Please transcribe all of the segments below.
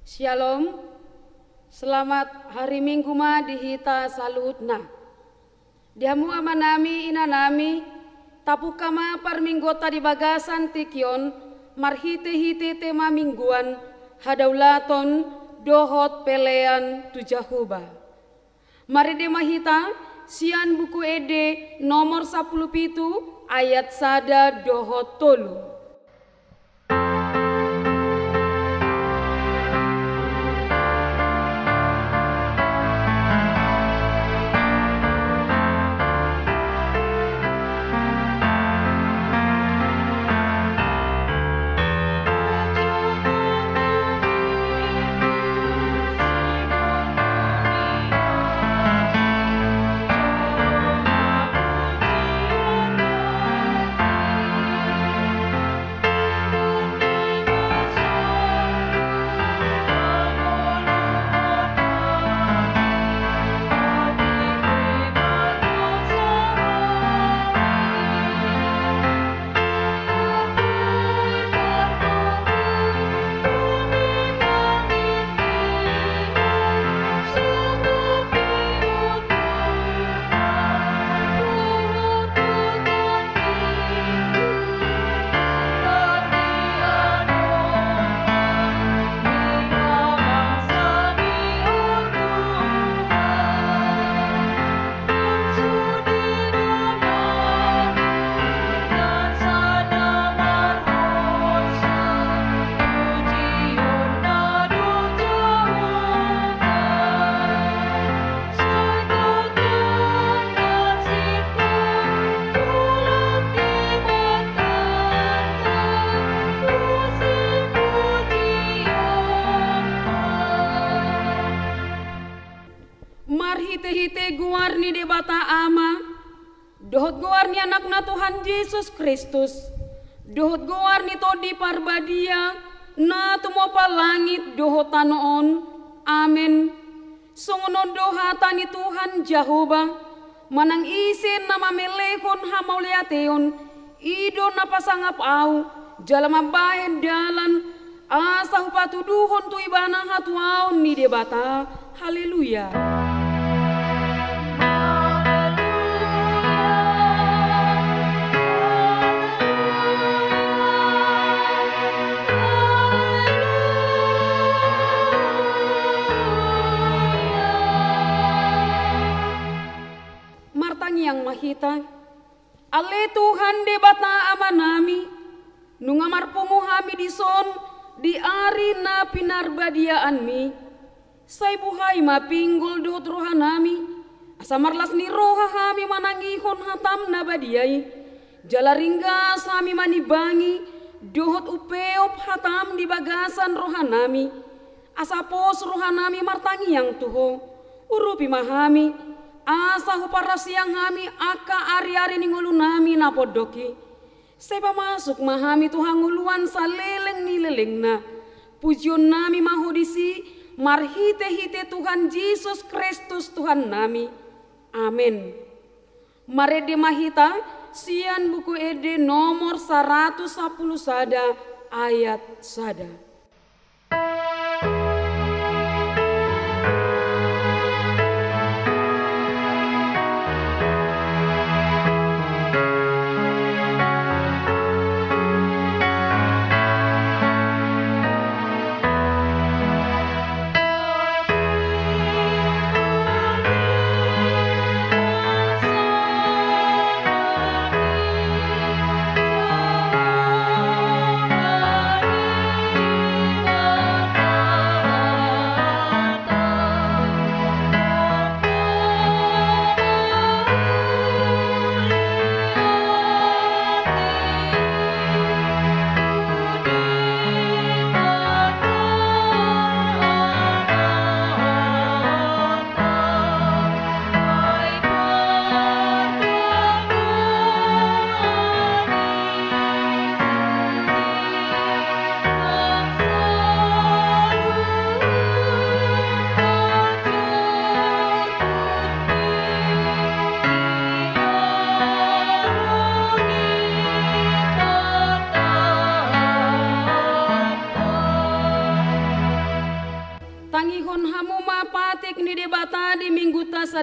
Shalom, selamat hari Minggu ma dihita salutna. Dihamu amanami inanami, tapu kama par minggota di bagasan tikion, marhite-hite tema mingguan, hadaulaton, dohot pelean tujahuba. Mari de mahita, sian buku ede nomor 10 ayat sada dohot tolu. Hite-hite guarni de bata ama, dohot guarni anakna Tuhan Yesus Kristus, dohot guarni todi parbadia, na tumopa langit dohot tanoon, amen. Sungunon doha tani Tuhan Jehovah, manang isin na mamelehon hamauliateon, ido na pasangap au, jalama bahen dalan, asa hupatuduhon tu ibana hatuaon ni de bata, haleluya. Yang mahita, ale Tuhan de bata amanami, nungamar punguhami di son, di ari na pinarbadiaan mi, say buhay mapinggol dohot rohanami, asamarlas ni roha hami manangihon hatam na badiyay, jalaringga sami manibangi, dohot upeop hatam di bagasan rohanami, asapos rohanami martangi yang tuho, urupi mahami, asa huparas yang hami aka ari-ari ningulu nami napodoki. Seba masuk mahami Tuhan nguluan saleleng ni leleng na. Pujion nami mahodisi marhite-hite Tuhan Yesus Kristus Tuhan nami. Amin. Mare de mahita sian buku ede nomor 110 sada ayat sada.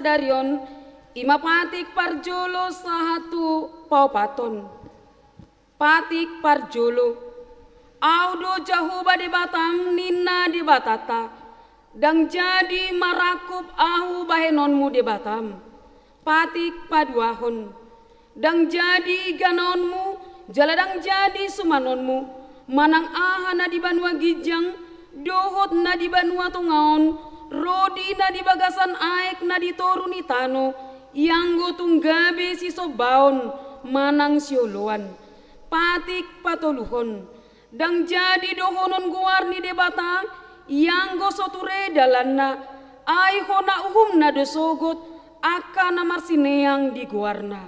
sadarion ima patik parjolo sahatu paupaton. Patik parjolo audo jahuba di Batam nina di Batata dang jadi marakup ahu bahenonmu di Batam. Patik paduahon dang jadi ganonmu jaladang jadi sumanonmu manang aha na di Banua Gijang dohot na di Banua Tungaon rodi na di bagasan aek na di Toruni Tano yang tunggabe si sobaon manang sioloan. Patik patoluhon dang jadi dohonon guarni de Bata yang soture dalanna ay hona uhum na dosogot aka na marsineang di guarna.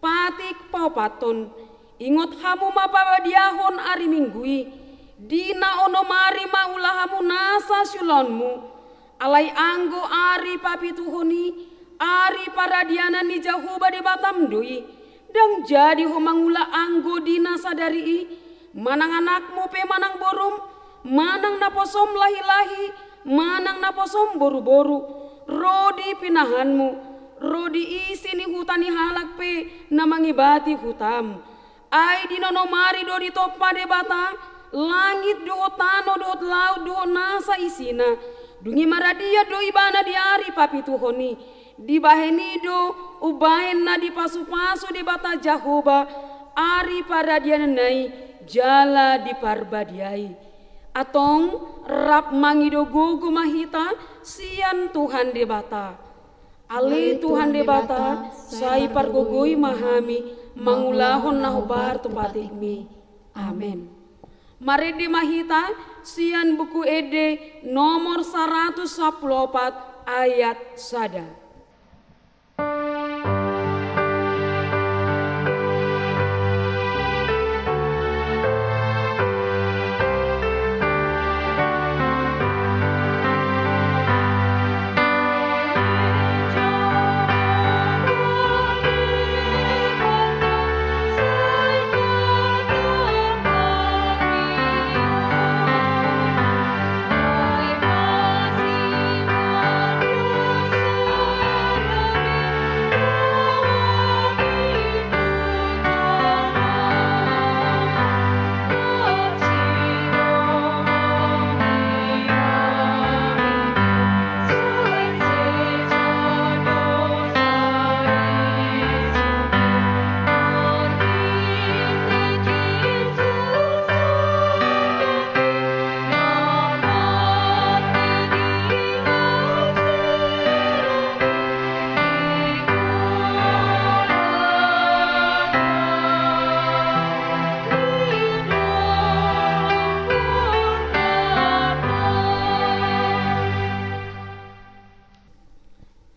Patik paupaton ingot hamu mapabadiahon ari minggui dina ono mari maulahamu nasa syulonmu alai anggo ari papituhoni ari paradiana ni jahuba di Batam doi dang jadi homangula anggo dina sadari manang anakmu pe manang borum manang naposom lahi-lahi manang naposom boru-boru rodi pinahanmu rodi isi ni hutani halak pe namangibati hutam ai dinono mari do di topa de Bata langit do tano do laut do nasa isina dungi maradia do ibana di ari papituhoni di baheni do ubahen na di pasu-pasu di Bata jahuba ari paradian nai jala di parbadiai atong rap mangido gugu mahita sian Tuhan di Bata. Ali Tuhan de Bata sai pargogoi mahami mangulahon nahubar tumpatikmi. Amin. Mari di mahita sian buku Ede nomor 114 ayat sada.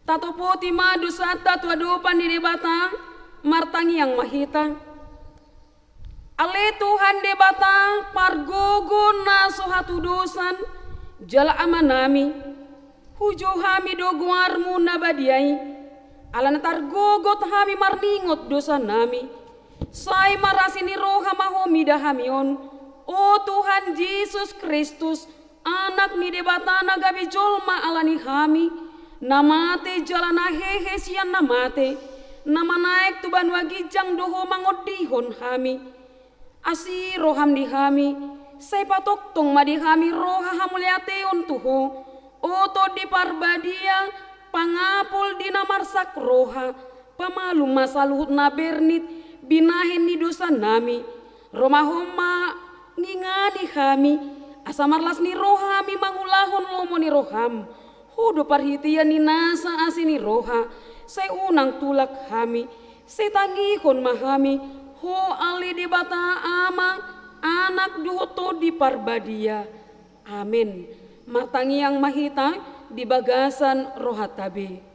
Tatopo madu sata tua dopan di Bata martangi yang mahita. Ale Tuhan de Bata pargogo na sohatu dosan jala amanami hujo hami do guarmu nabadiai alana targogot hami marningot dosa nami sai marasini roha mahomi dahamion o Tuhan Yesus Kristus anak ni de Bata nagabi jolma alani hami namate jalana hehe sian namate nama naik tu Banua Gijang doho mangodihon hami asi roham di hami sai patok tong madi hami roha hamuliateon tuho oto di parbadia pangapul di namarsak roha pamalu masaluhut na bernit binahen ni dosa nami romahoma ngingani kami asamarlas ni rohami mangulahon lomo ni roham hudo parhitian ni nasa asini roha say unang tulak hami say tangihon mahami ho ali di Bata ama anak duhoto di parbadia. Amin. Martangi yang mahita di bagasan rohatabe.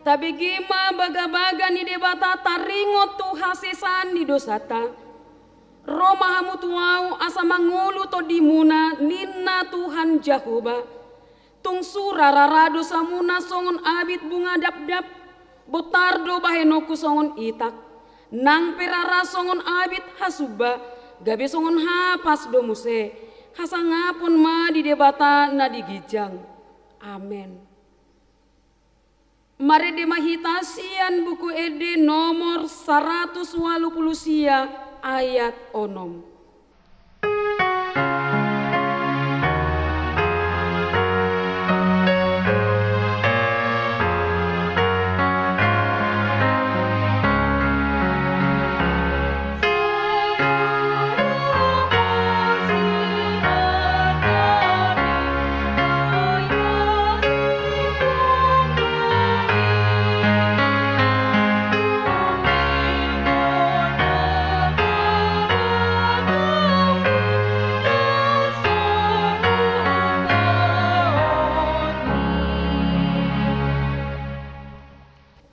Tapi gima baga-baga ni debata taringot tu hasesan ni dosata. Roma hamu tuau asa mangulu to dimuna ninna Tuhan Jahoba. Tung surara dosa muna songon abit bunga dap-dap. Botardo bahenoku songon itak. Nang perara songon abit hasuba. Gabe songon hapas domuse. Hasangapon ma di debata na digijang. Amen. Mari demahitasian buku ede nomor 180 sia ayat 6.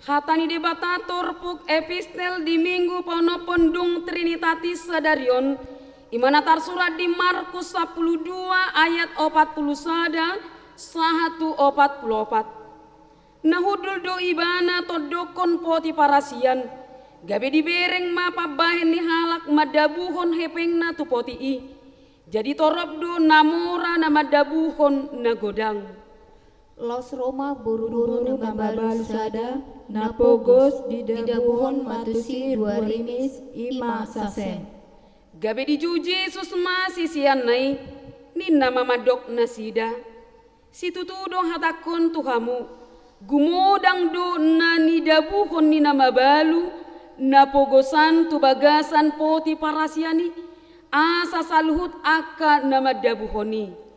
Hatani debatator puk epistel di minggu pono pendung Trinitatis Sadarion imana tarsurat di Markus 12 ayat 40 sada 144. Nahudul do ibana to dokon poti parasian gabe dibereng mapa bahen ni halak madabuhon hepengna tu poti i jadi torop do namora na madabuhon na godang. Los Roma buru-buru ngambabalu sada napogos di dabuhon matusi 2 rimis 5 sasen. Gabe dijuji susma sisian nai ninna mamadok nasida. Situtudo hatakon tuhamu gumodang do na nidabuhon ni namabalu napogosan tu bagasan poti parasiani asa saluhut aka namadabuhoni.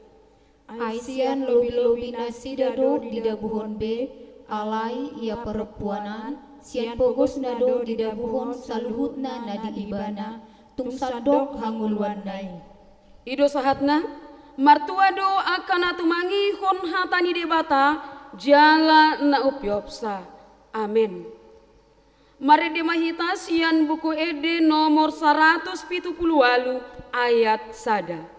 Aisian lobi-lobi nasida do di dabuhon be alai ia perempuanan sian pogos nado di dabuhon saluhutna nadi ibana tung sadok hanguluan nai. Ido sahatna martua do akan atu mangihon hatani debata jala na upyopsa. Amin. Mari demahitasian buku ede nomor 170 ayat sada.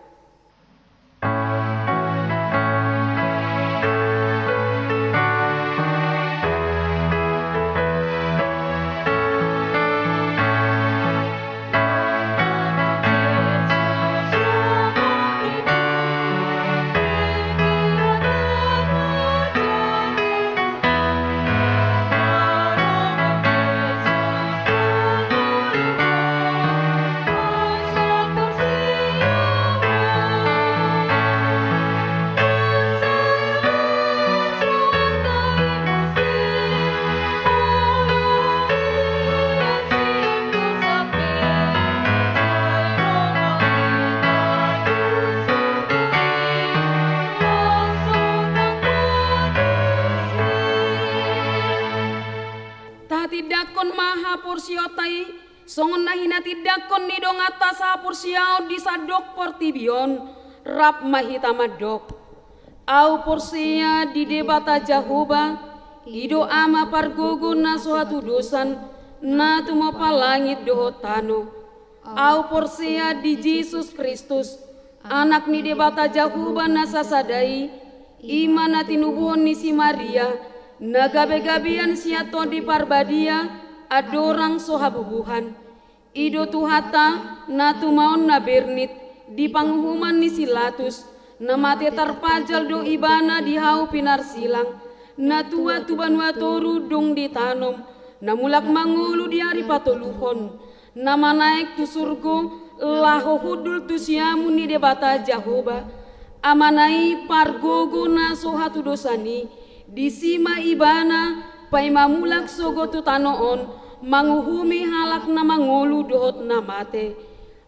Tidakon maha porsiotai songon nahina tidakon ni dong atas porsiao di sadok portibion rap mahita madok au porsia di debata Jahoba ido ama pargogo na suatu dosan na tumopa langit dohotano au porsia di Yesus Kristus anak ni debata Jahoba na sasadai imana tinubuhon ni si Maria nagabe-gabian siato di parbadia adorang sohabubuhan ido tuhata na tumaon na bernit di panghuman ni silatus na mate tarpajal do ibana di hau pinar silang na tua tubanwa toru dong ditanom na mulak mangulu di hari patoluhon na manaik tu surgo laho hudul tu siamu ni debata Jahoba amanai pargogo na sohatu dosani di sima ibana pai mamulak sogo tu tanoon manguhumi halak na mangolu dohot na mate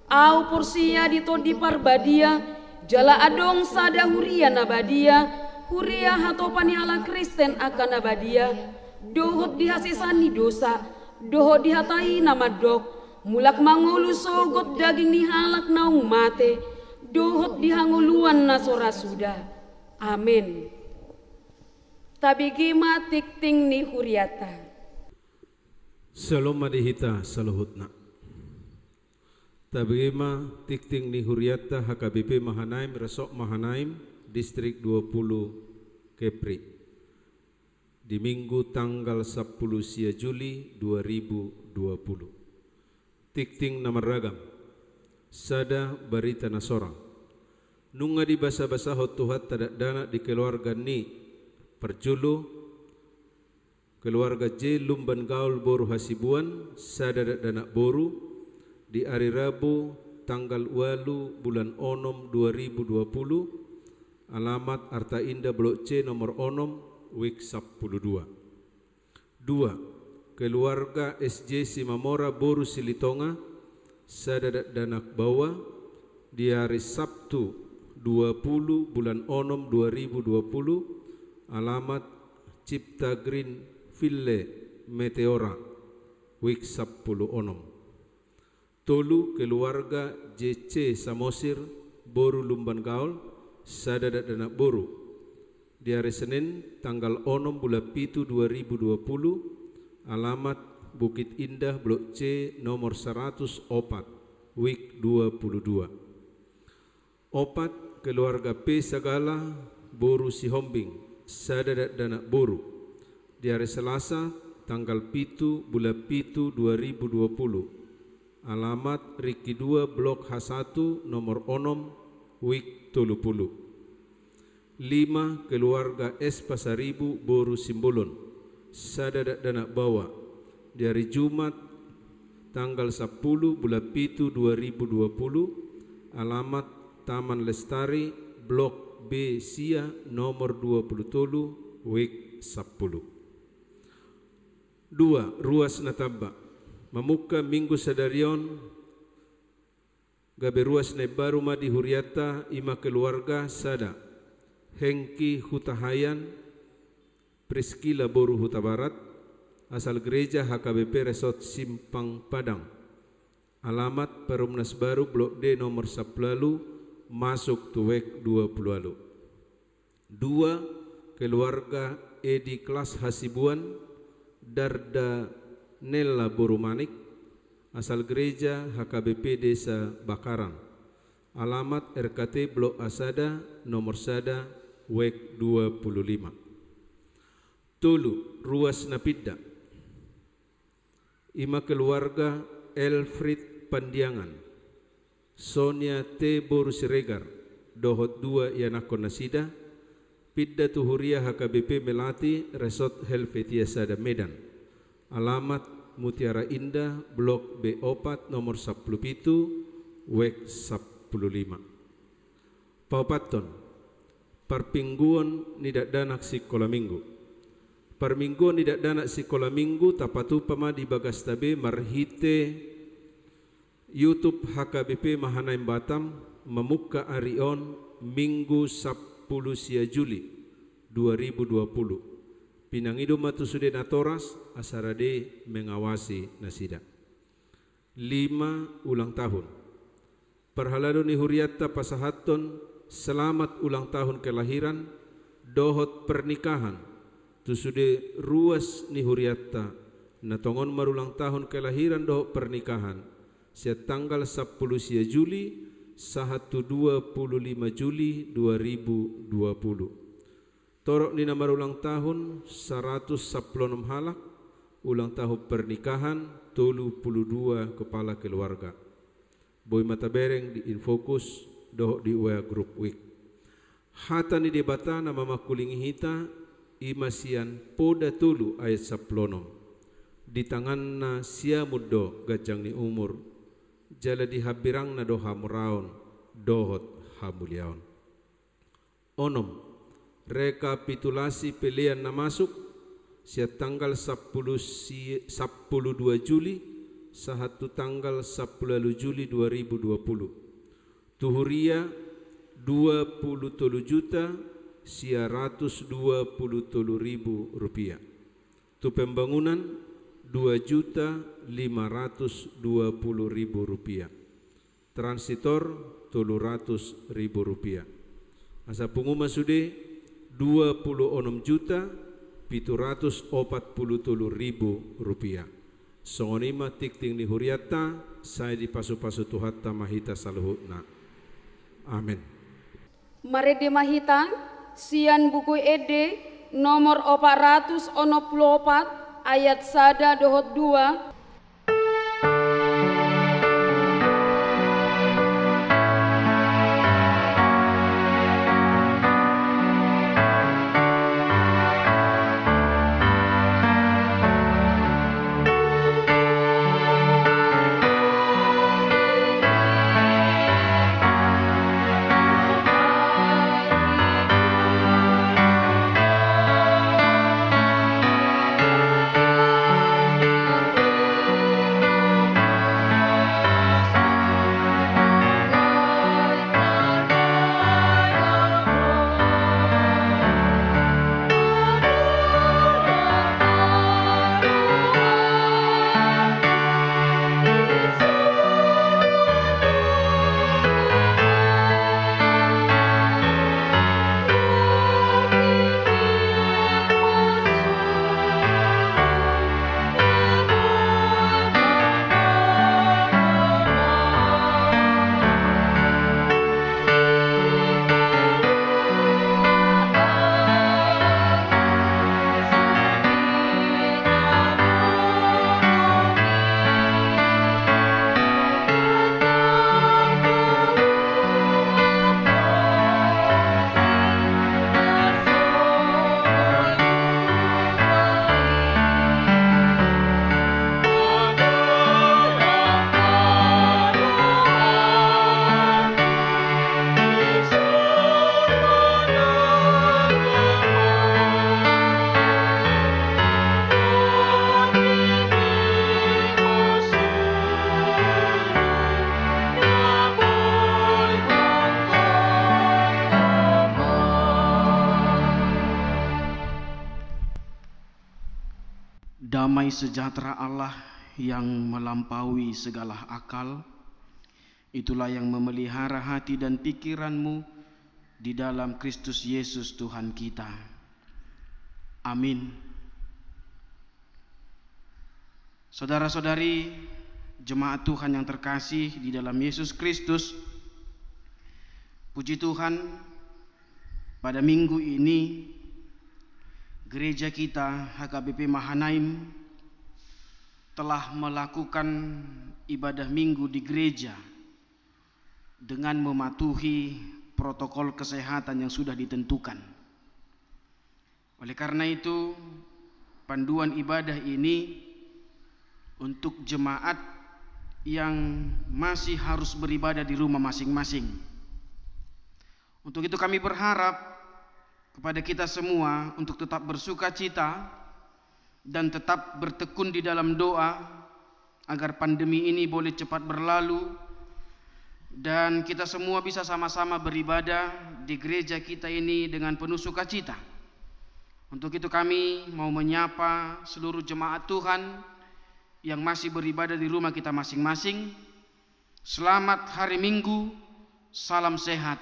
au porsia dito di parbadia jala adong sada huria na badia huria hatopani ala Kristen akan na badia dohot dihasisani dosa dohot dihatai na madok mulak mangolu sogot daging ni halak naung mate dohot dihanguluan na sora suda. Amin. tabigima tikting ni huriata. Saloma dihita saluhutna. Tabigima tikting ni huriata HKBP Mahanaim Resok Mahanaim Distrik 20 Kepri. Di Minggu tanggal 10 sia Juli 2020. Tikting nama ragam. Sada barita nasorang. Nunga di basa-basa hotuhat tadak dana di keluarga ni perjulu keluarga J Lumban Gaul Boru Hasibuan sada dana boru di hari Rabu tanggal 8 bulan Onom 2020 alamat Arta Indah Blok C nomor Onom Wik 12. 2. Keluarga SJ Simamora Boru Silitonga sada dana bawa di hari Sabtu 20 bulan Onom 2020 alamat Cipta Green Ville Meteora Wik 10 Onom. Tolu keluarga JC Samosir Boru Lumban Gaul sadada dana boru di hari Senin tanggal Onom bulan Pitu 2020 alamat Bukit Indah Blok C nomor 104 Wik 22. 4. Keluarga P Sagala Boru Sihombing sadada dana boru di hari Selasa tanggal Pitu bulan Pitu 2020 alamat Riki 2 Blok H1 nomor Onom Wik 30. 5. Keluarga S Pasaribu Boru Simbolon sadada dana bawa di hari Jumat tanggal 10 bulan Pitu 2020 alamat Taman Lestari Blok B Sia nomor 27 Wik 10. 2. Ruas Natamba Mamuka Minggu Sadarion Gabe ruas nebaru madi huriata ima keluarga sada Hengki Hutahayan Priskila Boru Huta Barat asal gereja HKBP Resort Simpang Padang alamat Perumnas Baru Blok D nomor 10 masuk tuwek 20 lalu. 2. Keluarga Edi Klas Hasibuan Darda Nella Borumanik asal gereja HKBP Desa Bakaran alamat RKT Blok Asada nomor Sada Wek 25. Tolu Ruas Napidda ima keluarga Elfrid Pandiangan Sonia T Boru Siregar Dohot 2 Yanakon Nasida Pidda Tuhuria HKBP Melati Resort Helvetia Sada Medan alamat Mutiara Indah Blok B4 nomor 17 Wek 15. Paupaton Parpingguan nidak danak sikola minggu Parmingguan nidak danak sikola minggu tapatu pama di Bagastabe marhite YouTube HKBP Mahanaim Batam memuka arion Minggu 10 sia Juli 2020 pinangido matusude natoras asarade mengawasi nasida. 5. Ulang tahun perhalado ni huriata pasahaton selamat ulang tahun kelahiran dohot pernikahan tusude ruas ni huriata natongon marulang tahun kelahiran dohot pernikahan sia tanggal 10 sia Juli 25 Juli 2020. Torok ni nama ulang tahun 116 halak ulang tahun pernikahan 32 kepala keluarga. Boy mata bereng di Infokus doh di WA Group Week. Hata ni debata nama makulingi hita imasian poda tulu ayat 10. Di tanganna sia muddo gajang ni umur jala dihabirang na doha muraon dohot hamuliaon. Onom rekapitulasi pilihan na masuk sia tanggal 12 Juli sahatu tanggal 10 Juli 2020. Tuhuria 27 juta sia 123.000 rupiah. Tu pembangunan 2.520.000 rupiah. Transitor 300.000 rupiah. Asa pengumuman sude 26 juta Rp743.000. Songonima tikting ni huriata saya di pasu-pasu tuhatta mahita saluhutna. Amin. Mari di mahita sian buku ede nomor 404 ayat 1 dohot 2. Damai sejahtera Allah yang melampaui segala akal, itulah yang memelihara hati dan pikiranmu di dalam Kristus Yesus Tuhan kita. Amin. Saudara-saudari, jemaat Tuhan yang terkasih di dalam Yesus Kristus, puji Tuhan, pada minggu ini gereja kita HKBP Mahanaim telah melakukan ibadah minggu di gereja dengan mematuhi protokol kesehatan yang sudah ditentukan. Oleh karena itu, panduan ibadah ini untuk jemaat yang masih harus beribadah di rumah masing-masing. Untuk itu kami berharap kepada kita semua untuk tetap bersuka cita dan tetap bertekun di dalam doa agar pandemi ini boleh cepat berlalu dan kita semua bisa sama-sama beribadah di gereja kita ini dengan penuh sukacita. Untuk itu kami mau menyapa seluruh jemaat Tuhan yang masih beribadah di rumah kita masing-masing. Selamat hari Minggu, salam sehat,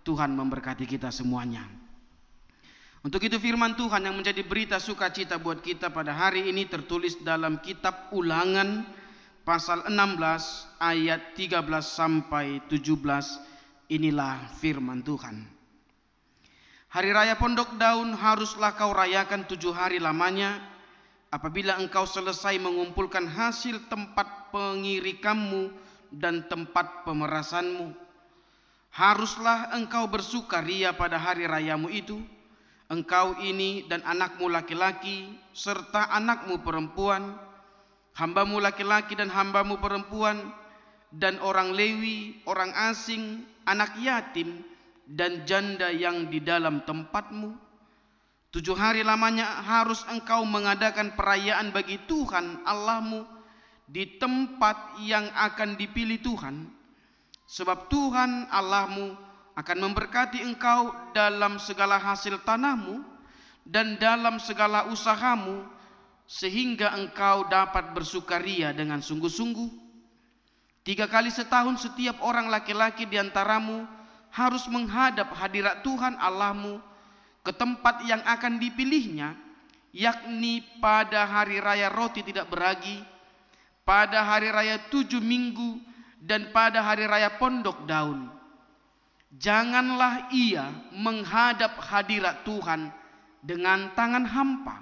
Tuhan memberkati kita semuanya. Untuk itu firman Tuhan yang menjadi berita sukacita buat kita pada hari ini tertulis dalam kitab Ulangan pasal 16 ayat 13 sampai 17. Inilah firman Tuhan. Hari raya Pondok Daun haruslah kau rayakan 7 hari lamanya. Apabila engkau selesai mengumpulkan hasil tempat pengirikanmu dan tempat pemerasanmu, haruslah engkau bersukaria pada hari rayamu itu. Engkau ini dan anakmu laki-laki serta anakmu perempuan, hambamu laki-laki dan hambamu perempuan, dan orang Lewi, orang asing, anak yatim, dan janda yang di dalam tempatmu. 7 hari lamanya harus engkau mengadakan perayaan bagi Tuhan Allahmu di tempat yang akan dipilih Tuhan. Sebab Tuhan Allahmu akan memberkati engkau dalam segala hasil tanahmu dan dalam segala usahamu, sehingga engkau dapat bersukaria dengan sungguh-sungguh. 3 kali setahun setiap orang laki-laki di antaramu harus menghadap hadirat Tuhan Allahmu ke tempat yang akan dipilihnya, yakni pada hari raya roti tidak beragi, pada hari raya 7 minggu, dan pada hari raya pondok daun. Janganlah ia menghadap hadirat Tuhan dengan tangan hampa,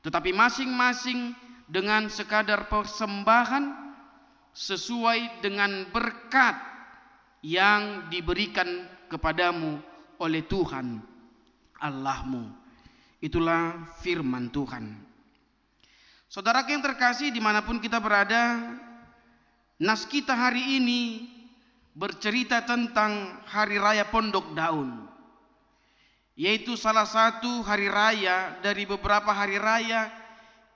tetapi masing-masing dengan sekadar persembahan sesuai dengan berkat yang diberikan kepadamu oleh Tuhan Allahmu. Itulah firman Tuhan. Saudara yang terkasih, dimanapun kita berada, nas kita hari ini bercerita tentang hari raya pondok daun, yaitu salah satu hari raya dari beberapa hari raya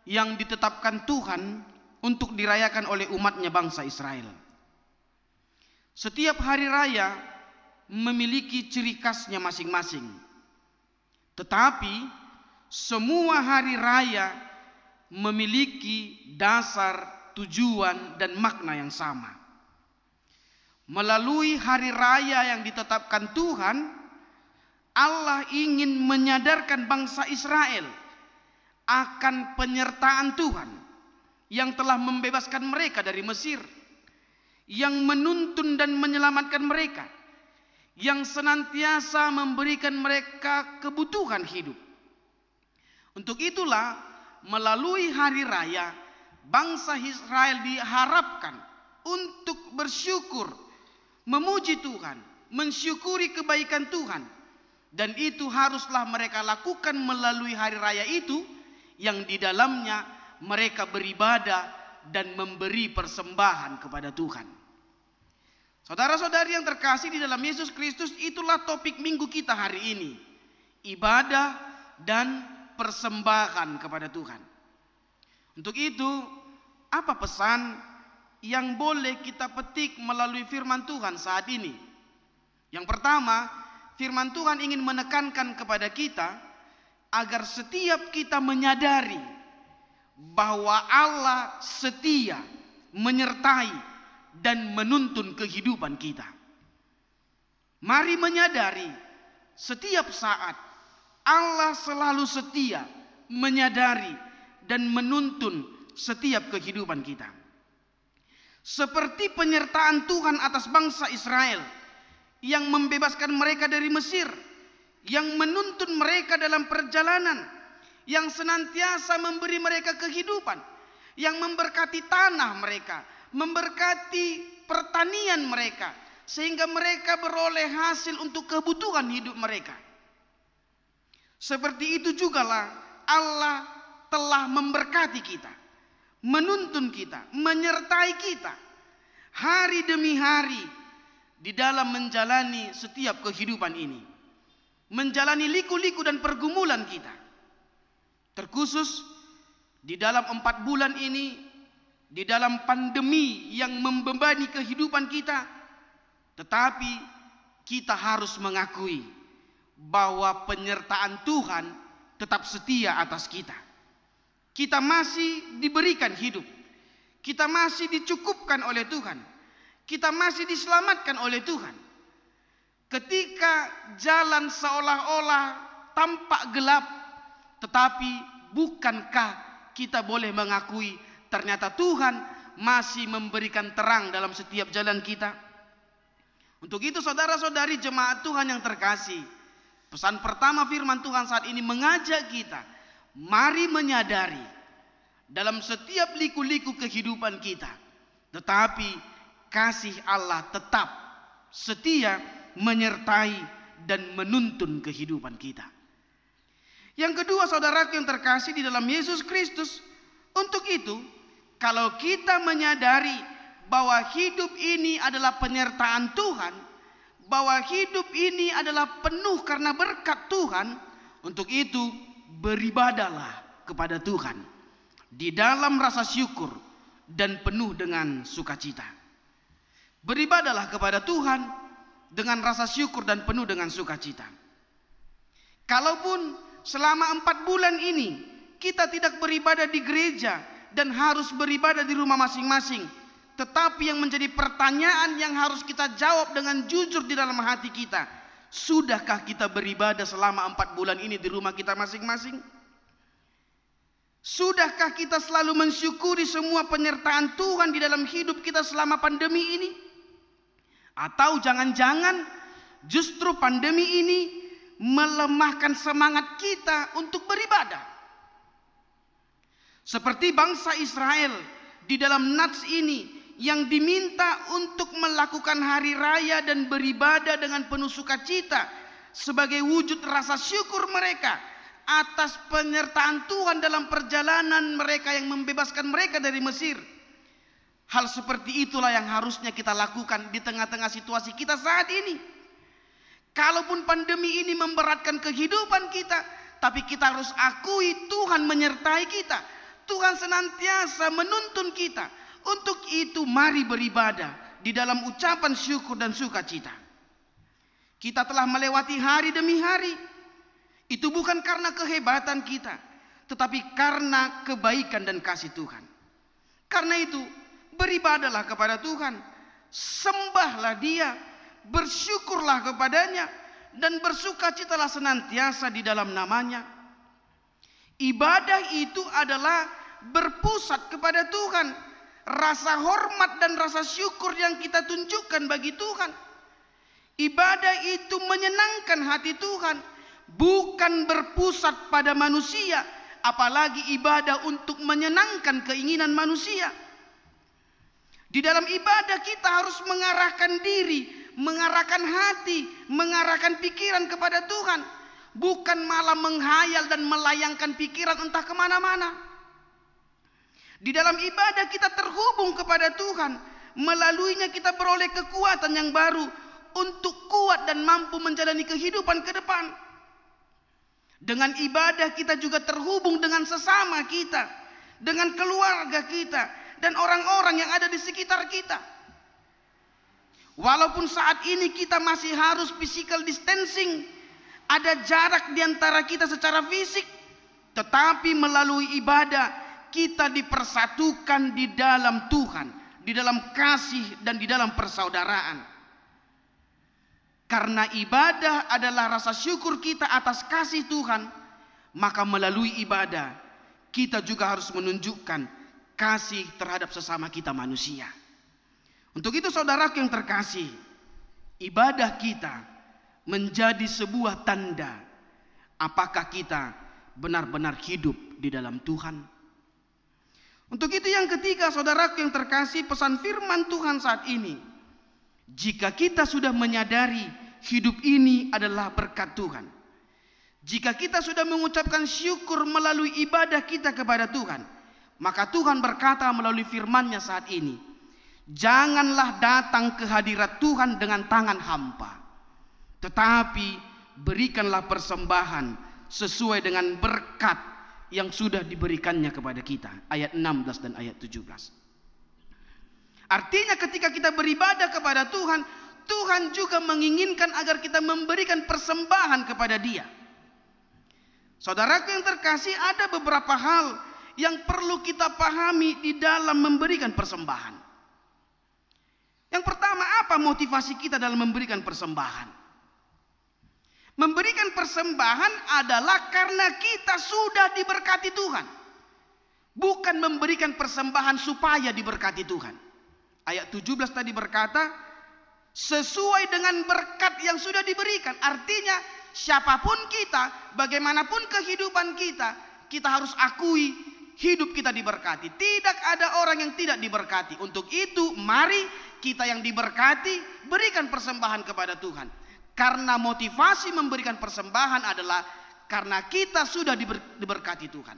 yang ditetapkan Tuhan untuk dirayakan oleh umatnya bangsa Israel. Setiap hari raya memiliki ciri khasnya masing-masing, tetapi semua hari raya memiliki dasar, tujuan, dan makna yang sama. Melalui hari raya yang ditetapkan Tuhan, Allah ingin menyadarkan bangsa Israel akan penyertaan Tuhan yang telah membebaskan mereka dari Mesir, yang menuntun dan menyelamatkan mereka, yang senantiasa memberikan mereka kebutuhan hidup. Untuk itulah melalui hari raya bangsa Israel diharapkan untuk bersyukur, memuji Tuhan, mensyukuri kebaikan Tuhan, dan itu haruslah mereka lakukan melalui hari raya itu yang di dalamnya mereka beribadah dan memberi persembahan kepada Tuhan. Saudara-saudari yang terkasih di dalam Yesus Kristus, itulah topik minggu kita hari ini, ibadah dan persembahan kepada Tuhan. Untuk itu, apa pesan yang boleh kita petik melalui firman Tuhan saat ini? Yang pertama, firman Tuhan ingin menekankan kepada kita agar setiap kita menyadari bahwa Allah setia menyertai dan menuntun kehidupan kita. Mari menyadari setiap saat Allah selalu setia menyadari dan menuntun setiap kehidupan kita. Seperti penyertaan Tuhan atas bangsa Israel yang membebaskan mereka dari Mesir, yang menuntun mereka dalam perjalanan, yang senantiasa memberi mereka kehidupan, yang memberkati tanah mereka, memberkati pertanian mereka, sehingga mereka beroleh hasil untuk kebutuhan hidup mereka. Seperti itu jugalah Allah telah memberkati kita, menuntun kita, menyertai kita hari demi hari di dalam menjalani setiap kehidupan ini, menjalani liku-liku dan pergumulan kita. Terkhusus di dalam 4 bulan ini, di dalam pandemi yang membebani kehidupan kita, tetapi kita harus mengakui bahwa penyertaan Tuhan tetap setia atas kita. Kita masih diberikan hidup, kita masih dicukupkan oleh Tuhan, kita masih diselamatkan oleh Tuhan. Ketika jalan seolah-olah tampak gelap, tetapi bukankah kita boleh mengakui ternyata Tuhan masih memberikan terang dalam setiap jalan kita? Untuk itu saudara-saudari jemaat Tuhan yang terkasih, pesan pertama firman Tuhan saat ini mengajak kita, mari menyadari dalam setiap liku-liku kehidupan kita, tetapi kasih Allah tetap setia menyertai dan menuntun kehidupan kita. Yang kedua, saudaraku yang terkasih di dalam Yesus Kristus, untuk itu kalau kita menyadari bahwa hidup ini adalah penyertaan Tuhan, bahwa hidup ini adalah penuh karena berkat Tuhan, untuk itu beribadahlah kepada Tuhan di dalam rasa syukur dan penuh dengan sukacita. Beribadahlah kepada Tuhan dengan rasa syukur dan penuh dengan sukacita. Kalaupun selama 4 bulan ini kita tidak beribadah di gereja dan harus beribadah di rumah masing-masing, tetapi yang menjadi pertanyaan yang harus kita jawab dengan jujur di dalam hati kita, sudahkah kita beribadah selama 4 bulan ini di rumah kita masing-masing? Sudahkah kita selalu mensyukuri semua penyertaan Tuhan di dalam hidup kita selama pandemi ini? Atau jangan-jangan justru pandemi ini melemahkan semangat kita untuk beribadah? Seperti bangsa Israel di dalam nats ini yang diminta untuk melakukan hari raya dan beribadah dengan penuh sukacita sebagai wujud rasa syukur mereka atas penyertaan Tuhan dalam perjalanan mereka yang membebaskan mereka dari Mesir. Hal seperti itulah yang harusnya kita lakukan di tengah-tengah situasi kita saat ini. Kalaupun pandemi ini memberatkan kehidupan kita, tapi kita harus akui Tuhan menyertai kita. Tuhan senantiasa menuntun kita. Untuk itu mari beribadah di dalam ucapan syukur dan sukacita. Kita telah melewati hari demi hari. Itu bukan karena kehebatan kita, tetapi karena kebaikan dan kasih Tuhan. Karena itu beribadahlah kepada Tuhan, sembahlah Dia, bersyukurlah kepadanya, dan bersukacitalah senantiasa di dalam namanya. Ibadah itu adalah berpusat kepada Tuhan. Rasa hormat dan rasa syukur yang kita tunjukkan bagi Tuhan. Ibadah itu menyenangkan hati Tuhan, bukan berpusat pada manusia, apalagi ibadah untuk menyenangkan keinginan manusia. Di dalam ibadah kita harus mengarahkan diri, mengarahkan hati, mengarahkan pikiran kepada Tuhan, bukan malah menghayal dan melayangkan pikiran entah kemana-mana. Di dalam ibadah kita terhubung kepada Tuhan, melaluinya kita beroleh kekuatan yang baru untuk kuat dan mampu menjalani kehidupan ke depan. Dengan ibadah kita juga terhubung dengan sesama kita, dengan keluarga kita, dan orang-orang yang ada di sekitar kita. Walaupun saat ini kita masih harus physical distancing, ada jarak di antara kita secara fisik, tetapi melalui ibadah kita dipersatukan di dalam Tuhan, di dalam kasih dan di dalam persaudaraan. Karena ibadah adalah rasa syukur kita atas kasih Tuhan, maka melalui ibadah kita juga harus menunjukkan kasih terhadap sesama kita manusia. Untuk itu saudaraku yang terkasih, ibadah kita menjadi sebuah tanda apakah kita benar-benar hidup di dalam Tuhan. Untuk itu yang ketiga saudaraku yang terkasih, pesan firman Tuhan saat ini, jika kita sudah menyadari hidup ini adalah berkat Tuhan, jika kita sudah mengucapkan syukur melalui ibadah kita kepada Tuhan, maka Tuhan berkata melalui firman-Nya saat ini, janganlah datang ke hadirat Tuhan dengan tangan hampa, tetapi berikanlah persembahan sesuai dengan berkat yang sudah diberikannya kepada kita. Ayat 16 dan ayat 17. Artinya ketika kita beribadah kepada Tuhan, Tuhan juga menginginkan agar kita memberikan persembahan kepada Dia. Saudaraku yang terkasih, ada beberapa hal yang perlu kita pahami di dalam memberikan persembahan. Yang pertama, apa motivasi kita dalam memberikan persembahan? Memberikan persembahan adalah karena kita sudah diberkati Tuhan, bukan memberikan persembahan supaya diberkati Tuhan. Ayat 17 tadi berkata, sesuai dengan berkat yang sudah diberikan. Artinya siapapun kita, bagaimanapun kehidupan kita, kita harus akui hidup kita diberkati. Tidak ada orang yang tidak diberkati. Untuk itu mari kita yang diberkati berikan persembahan kepada Tuhan. Karena motivasi memberikan persembahan adalah karena kita sudah diberkati Tuhan,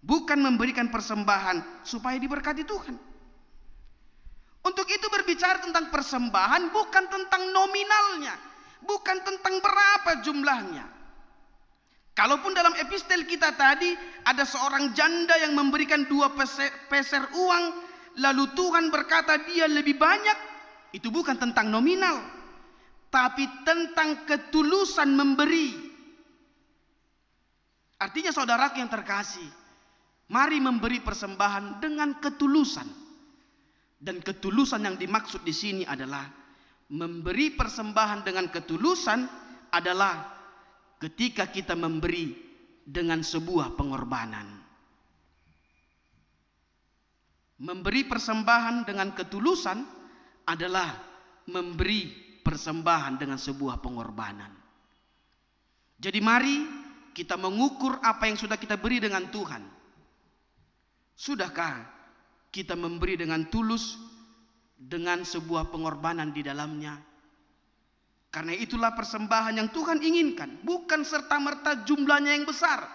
bukan memberikan persembahan supaya diberkati Tuhan. Untuk itu berbicara tentang persembahan bukan tentang nominalnya, bukan tentang berapa jumlahnya. Kalaupun dalam epistel kita tadi ada seorang janda yang memberikan 2 peser uang, lalu Tuhan berkata dia lebih banyak, itu bukan tentang nominal, tapi tentang ketulusan memberi. Artinya saudaraku yang terkasih, mari memberi persembahan dengan ketulusan. Dan ketulusan yang dimaksud di sini adalah memberi persembahan dengan ketulusan adalah ketika kita memberi dengan sebuah pengorbanan. Memberi persembahan dengan ketulusan adalah memberi persembahan dengan sebuah pengorbanan. Jadi mari kita mengukur apa yang sudah kita beri dengan Tuhan. Sudahkah kita memberi dengan tulus, dengan sebuah pengorbanan di dalamnya? Karena itulah persembahan yang Tuhan inginkan. Bukan serta-merta jumlahnya yang besar,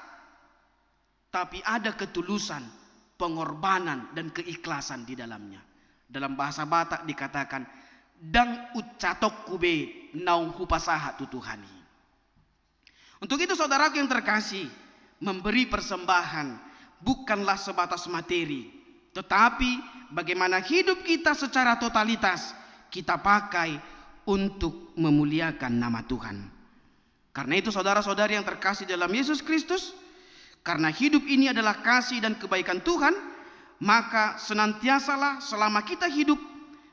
tapi ada ketulusan, pengorbanan, dan keikhlasan di dalamnya. Dalam bahasa Batak dikatakan, dang ucatok kube naung hupasaha tu Tuhani. Untuk itu saudaraku yang terkasih, memberi persembahan bukanlah sebatas materi, tetapi bagaimana hidup kita secara totalitas kita pakai untuk memuliakan nama Tuhan. Karena itu saudara-saudari yang terkasih dalam Yesus Kristus, karena hidup ini adalah kasih dan kebaikan Tuhan, maka senantiasalah selama kita hidup,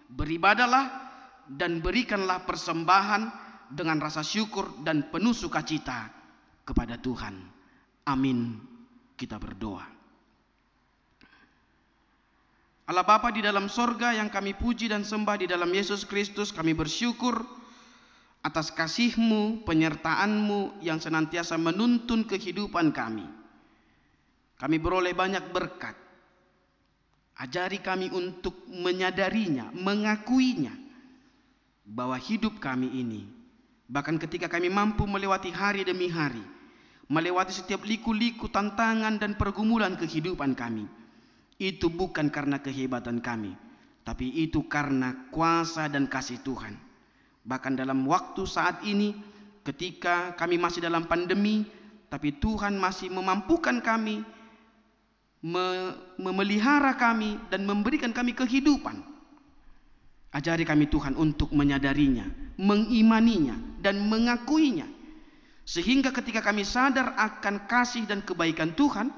beribadalah dan berikanlah persembahan dengan rasa syukur dan penuh sukacita kepada Tuhan. Amin. Kita berdoa. Allah Bapa di dalam sorga yang kami puji dan sembah di dalam Yesus Kristus, kami bersyukur atas kasih-Mu, penyertaan-Mu yang senantiasa menuntun kehidupan kami. Kami beroleh banyak berkat. Ajari kami untuk menyadarinya, mengakuinya, bahwa hidup kami ini, bahkan ketika kami mampu melewati hari demi hari, melewati setiap liku-liku, tantangan dan pergumulan kehidupan kami, itu bukan karena kehebatan kami, tapi itu karena kuasa dan kasih Tuhan. Bahkan dalam waktu saat ini, ketika kami masih dalam pandemi, tapi Tuhan masih memampukan kami, memelihara kami dan memberikan kami kehidupan. Ajari kami Tuhan untuk menyadarinya, mengimaninya dan mengakuinya, sehingga ketika kami sadar akan kasih dan kebaikan Tuhan,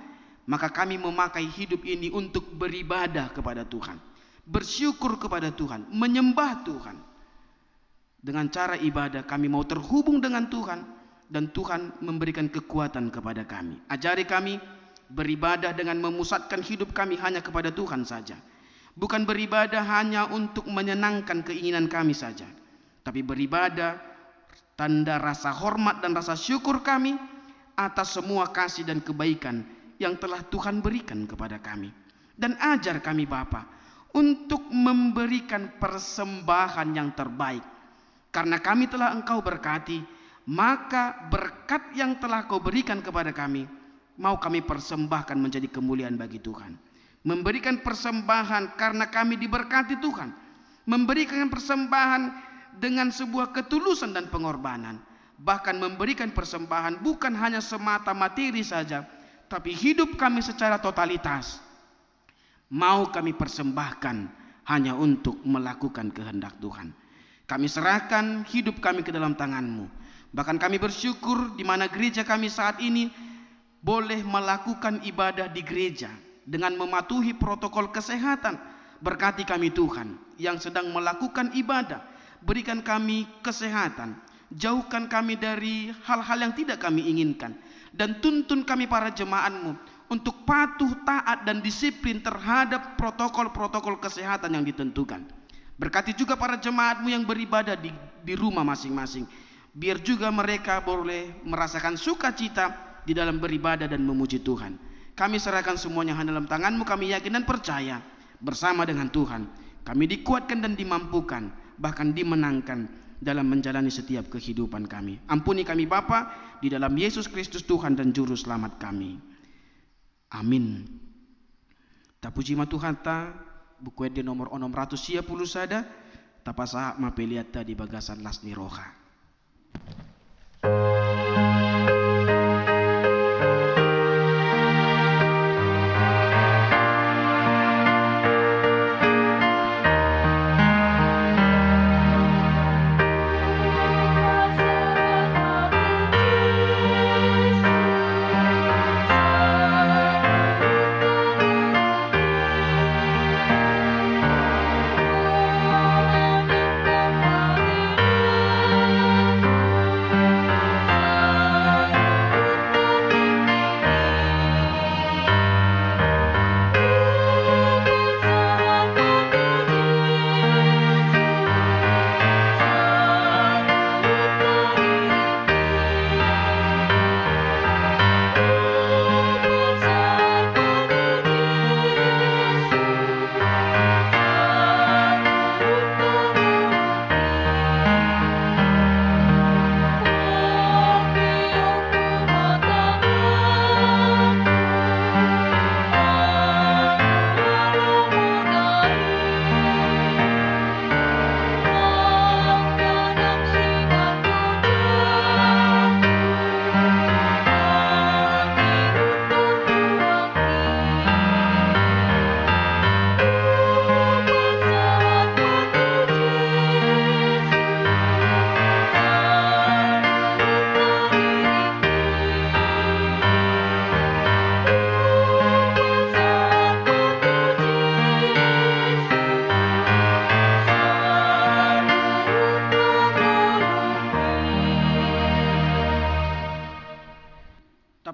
maka kami memakai hidup ini untuk beribadah kepada Tuhan, bersyukur kepada Tuhan, menyembah Tuhan. Dengan cara ibadah kami mau terhubung dengan Tuhan, dan Tuhan memberikan kekuatan kepada kami. Ajari kami beribadah dengan memusatkan hidup kami hanya kepada Tuhan saja. Bukan beribadah hanya untuk menyenangkan keinginan kami saja, tapi beribadah tanda rasa hormat dan rasa syukur kami atas semua kasih dan kebaikan yang telah Tuhan berikan kepada kami. Dan ajar kami Bapa untuk memberikan persembahan yang terbaik. Karena kami telah Engkau berkati, maka berkat yang telah Kau berikan kepada kami mau kami persembahkan menjadi kemuliaan bagi Tuhan. Memberikan persembahan karena kami diberkati Tuhan. Memberikan persembahan dengan sebuah ketulusan dan pengorbanan. Bahkan memberikan persembahan bukan hanya semata materi saja, tapi hidup kami secara totalitas mau kami persembahkan hanya untuk melakukan kehendak Tuhan. Kami serahkan hidup kami ke dalam tangan-Mu. Bahkan kami bersyukur di mana gereja kami saat ini boleh melakukan ibadah di gereja dengan mematuhi protokol kesehatan. Berkati kami Tuhan yang sedang melakukan ibadah, berikan kami kesehatan, jauhkan kami dari hal-hal yang tidak kami inginkan, dan tuntun kami para jemaat-Mu untuk patuh, taat dan disiplin terhadap protokol-protokol kesehatan yang ditentukan. Berkati juga para jemaat-Mu yang beribadah di rumah masing-masing, biar juga mereka boleh merasakan sukacita di dalam beribadah dan memuji Tuhan. Kami serahkan semuanya hanya dalam tangan-Mu. Kami yakin dan percaya bersama dengan Tuhan kami dikuatkan dan dimampukan, bahkan dimenangkan dalam menjalani setiap kehidupan kami. Ampuni kami Bapa di dalam Yesus Kristus Tuhan dan Juru Selamat kami. Amin. Tapuji ma Tuhan ta buku di nomor 610 sada tapasaha mapeliata di bagasan lasni roha.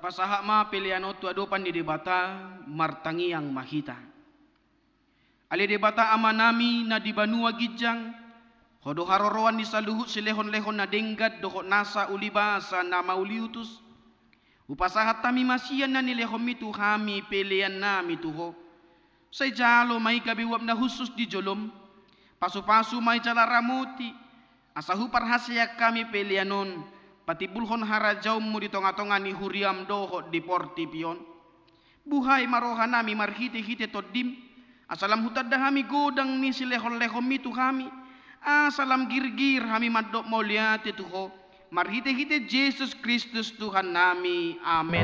pasahak ma piliano tu adopan di debata martangi yang mahita. Ali debata amanami na di banua gijang, hodo haroroan di saluhut silehon-lehon na denggat dohot nasa ulibasa na mauliutus. Upasahat tami masian na nilehon mitu hami pilian nami tuho. Say jalo may kabiwab na husus di jolom, pasu-pasu may jala ramoti, asahu parhasya kami pilianon, pati bulhon harajaw mo di tonga-tonga ni huriam dohot di portipion. Buhay marohan nami marhite-hite todim, asalam hutad hami godang ni silehon-lehon mitu hami, asalam girgir hami madok mauliati tuho, marhite-hite Jesus Kristus Tuhan nami. Amen.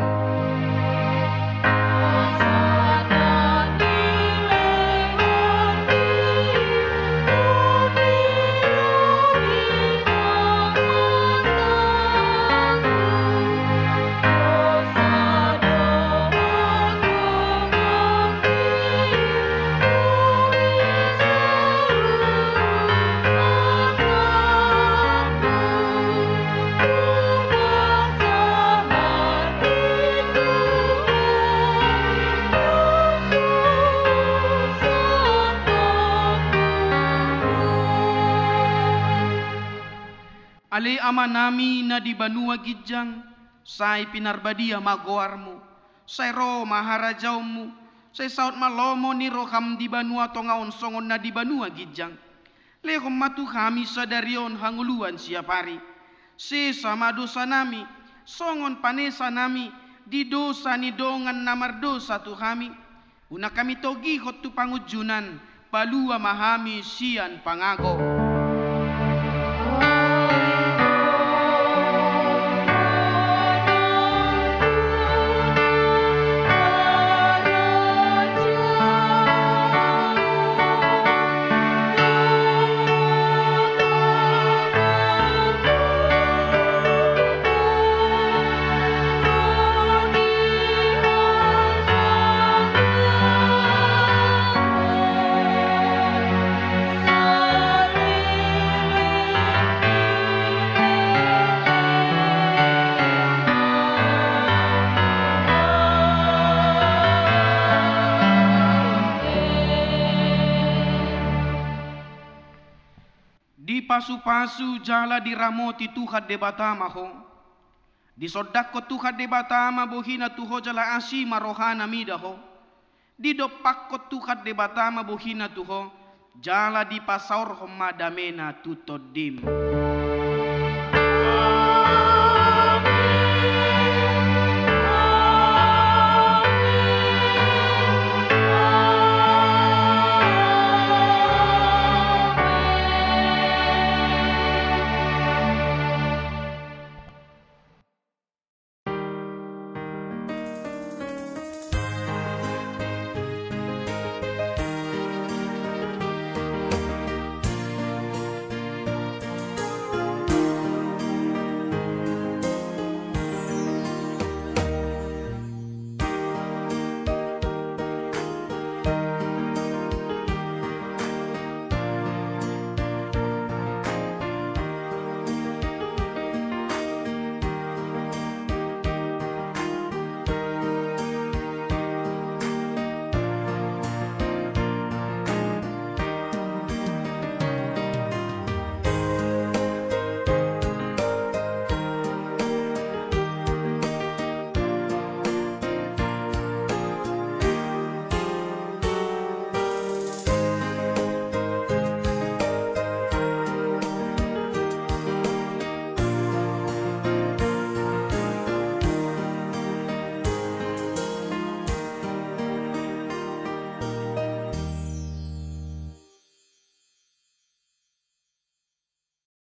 Ali ama nami na di banua gijang, say pinarbadia magoarmu, say ro maharajaumu, say saut malomo ni roham di banua tongaon songon na di banua gijang. Lehom matu kami sadarion hanguluan siapari. Se sama dosa nami, songon panesa nami, di dosa ni dongan namar dosa tu kami. Una kami togi hot tu pangujunan, palua mahami sian pangago. Pasu-pasu jala di ramoti Tuhan de batama ho. Di sodak ko Tuhan de batama bohina tuho jala asi marohana mida ho. Di dopak ko Tuhan de batama bohina tuho jala di pasaur ho madamena tutodim.